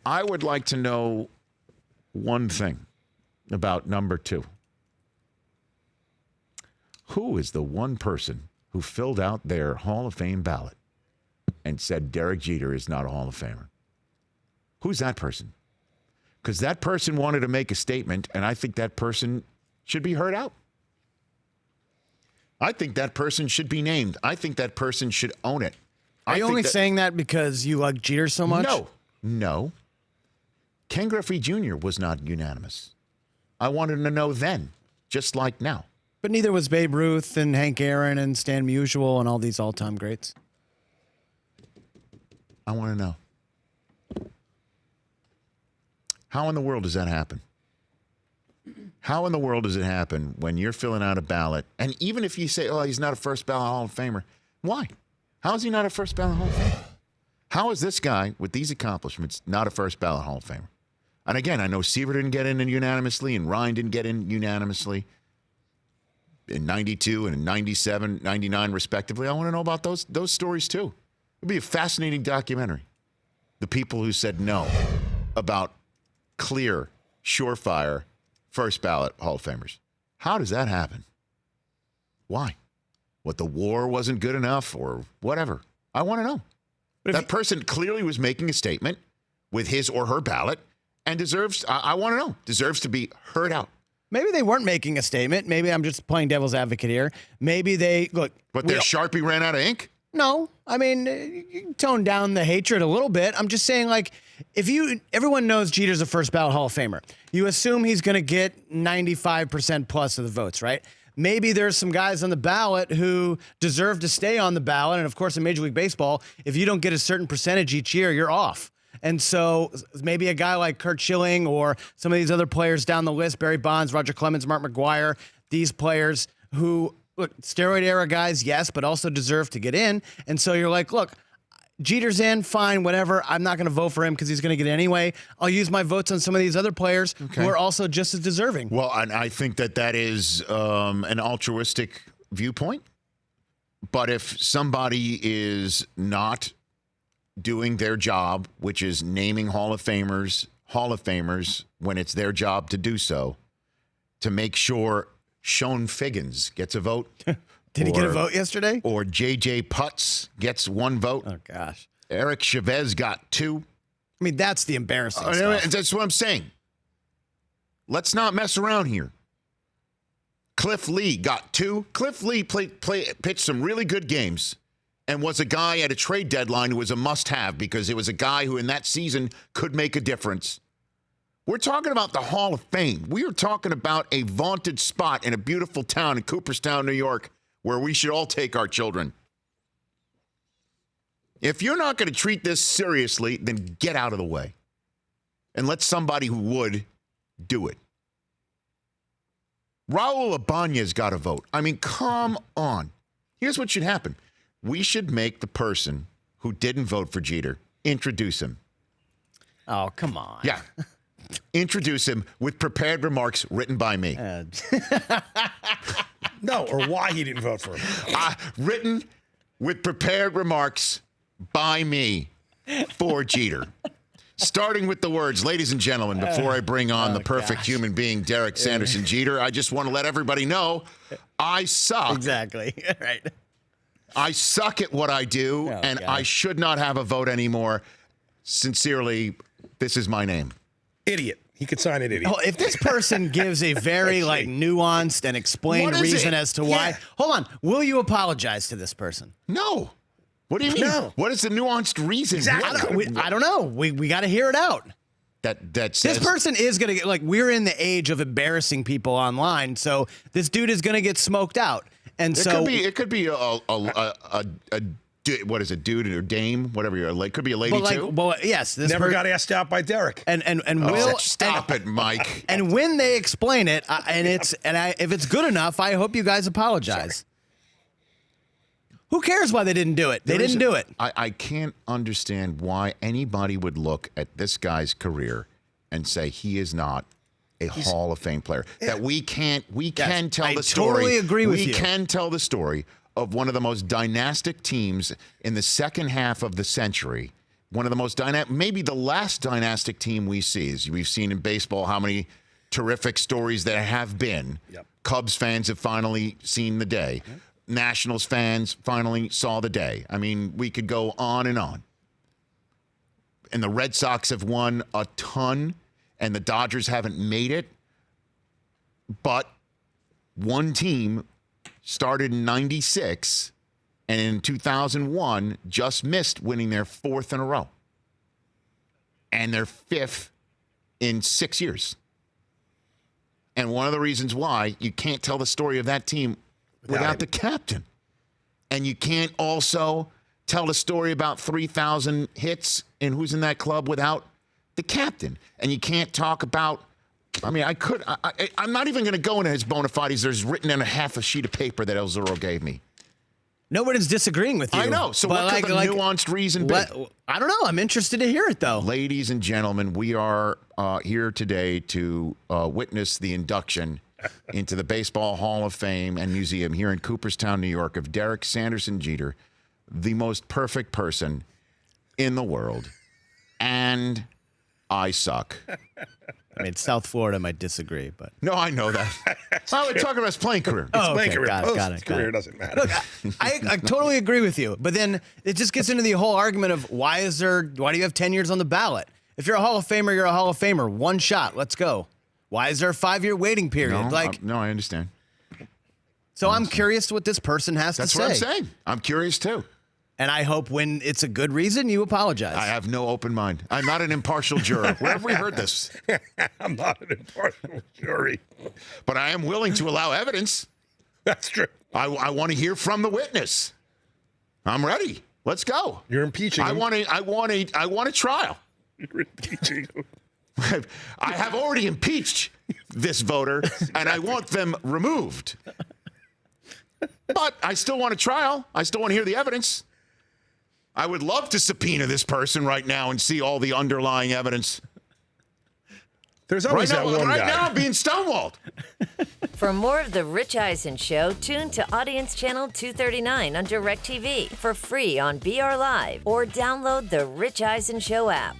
I would like to know one thing about number 2. Who is the one person who filled out their Hall of Fame ballot and said Derek Jeter is not a Hall of Famer? Who's that person? Because that person wanted to make a statement, and I think that person should be heard out. I think that person should be named. I think that person should own it. Are you only saying that because you like Jeter so much? No. Ken Griffey Jr. was not unanimous. I wanted to know then, just like now. But neither was Babe Ruth and Hank Aaron and Stan Musial and all these all-time greats. I want to know. How in the world does that happen? How in the world does it happen when you're filling out a ballot, and even if you say, oh, he's not a first ballot Hall of Famer, why? How is he not a first ballot Hall of Famer? How is this guy with these accomplishments not a first ballot Hall of Famer? And again, I know Seaver didn't get in unanimously, and Ryan didn't get in unanimously in 92 and in 97, 99, respectively. I want to know about those stories, too. It would be a fascinating documentary. The people who said no about clear, surefire, first ballot Hall of Famers. How does that happen? Why? What, the war wasn't good enough or whatever? I want to know. That person clearly was making a statement with his or her ballot and deserves, I want to know, deserves to be heard out. Maybe they weren't making a statement. Maybe I'm just playing devil's advocate here. Maybe they, look. But their Sharpie ran out of ink? No. I mean, you can tone down the hatred a little bit. I'm just saying, like, everyone knows Jeter's a first ballot Hall of Famer. You assume he's going to get 95% plus of the votes, right? Maybe there's some guys on the ballot who deserve to stay on the ballot. And of course, in Major League Baseball, if you don't get a certain percentage each year, you're off. And so maybe a guy like Curt Schilling or some of these other players down the list, Barry Bonds, Roger Clemens, Mark McGwire, these players who, look, steroid era guys, yes, but also deserve to get in. And so you're like, look, Jeter's in, fine, whatever. I'm not going to vote for him because he's going to get it anyway. I'll use my votes on some of these other players who are also just as deserving. Well, and I think that is an altruistic viewpoint. But if somebody is not doing their job, which is naming Hall of Famers when it's their job to do so, to make sure Sean Figgins gets a vote. Did he get a vote yesterday? Or J.J. Putz gets 1 vote. Oh, gosh. Eric Chavez got 2. I mean, that's the embarrassing stuff. That's what I'm saying. Let's not mess around here. Cliff Lee got 2. Cliff Lee pitched some really good games and was a guy at a trade deadline who was a must-have because it was a guy who in that season could make a difference. We're talking about the Hall of Fame. We are talking about a vaunted spot in a beautiful town in Cooperstown, New York, where we should all take our children. If you're not going to treat this seriously, then get out of the way. And let somebody who would do it. Raul Ibanez got a vote. I mean, come on. Here's what should happen. We should make the person who didn't vote for Jeter introduce him. Oh, come on. Yeah. Introduce him with prepared remarks written by me. No, or why he didn't vote for him. Written with prepared remarks by me for Jeter. Starting with the words, ladies and gentlemen, before I bring on the perfect human being, Derek Sanderson Jeter, I just want to let everybody know I suck. Exactly. Right. I suck at what I do, and I should not have a vote anymore. Sincerely, this is my name. Idiot. He could sign it, idiot. Oh, if this person gives a very nuanced and explained reason as to why, hold on, will you apologize to this person? No. What do you mean? No. What is the nuanced reason? Exactly. I don't know. We got to hear it out. That says, this person is going to get, like, we're in the age of embarrassing people online, so this dude is going to get smoked out. And it could be a what is it, dude or dame, whatever you're like. Could be a lady too. Well, yes. This never got asked out by Derek. And will stop it, Mike. And when they explain it, if it's good enough, I hope you guys apologize. Sorry. Who cares why they didn't do it? They didn't do it. I can't understand why anybody would look at this guy's career and say he is not a Hall of Fame player. Yeah. That we can tell the story. I totally agree with you. We can tell the story of one of the most dynastic teams in the second half of the century one of the most dynamic, maybe the last dynastic team we see. As we've seen in baseball how many terrific stories there have been. Yep. Cubs fans have finally seen the day. Yep. Nationals fans finally saw the day. I mean, we could go on and on. And the Red Sox have won a ton, and the Dodgers haven't made it. But one team started in 96 and in 2001 just missed winning their 4th in a row. And their 5th in 6 years. And one of the reasons why you can't tell the story of that team without the captain. And you can't also tell the story about 3,000 hits and who's in that club without the captain. And you can't talk about, I'm not even going to go into his bona fides. There's written in a half a sheet of paper that El Zorro gave me. Nobody's disagreeing with you. I know. So what could the nuanced reason be? I don't know. I'm interested to hear it, though. Ladies and gentlemen, we are here today to witness the induction into the Baseball Hall of Fame and Museum here in Cooperstown, New York, of Derek Sanderson Jeter, the most perfect person in the world. And I suck. I mean, South Florida might disagree, but no, I know that. We're talking about his playing career. Oh, okay. Career. Got it. Career doesn't matter. Look, I totally agree with you, but then it just gets into the whole argument of why do you have 10 years on the ballot? If you're a Hall of Famer, you're a Hall of Famer. One shot, let's go. Why is there a 5-year waiting period? No, I understand. So I'm curious what this person has to say. That's what I'm saying. I'm curious too. And I hope when it's a good reason, you apologize. I have no open mind. I'm not an impartial juror. Where have we heard this? I'm not an impartial jury. But I am willing to allow evidence. That's true. I want to hear from the witness. I'm ready. Let's go. You're impeaching him. I want a trial. You're impeaching him. I have already impeached this voter, and I want them removed. But I still want a trial. I still want to hear the evidence. I would love to subpoena this person right now and see all the underlying evidence. There's always that one guy. Right now, I'm being stonewalled. For more of The Rich Eisen Show, tune to Audience Channel 239 on DirecTV for free on BR Live or download the Rich Eisen Show app.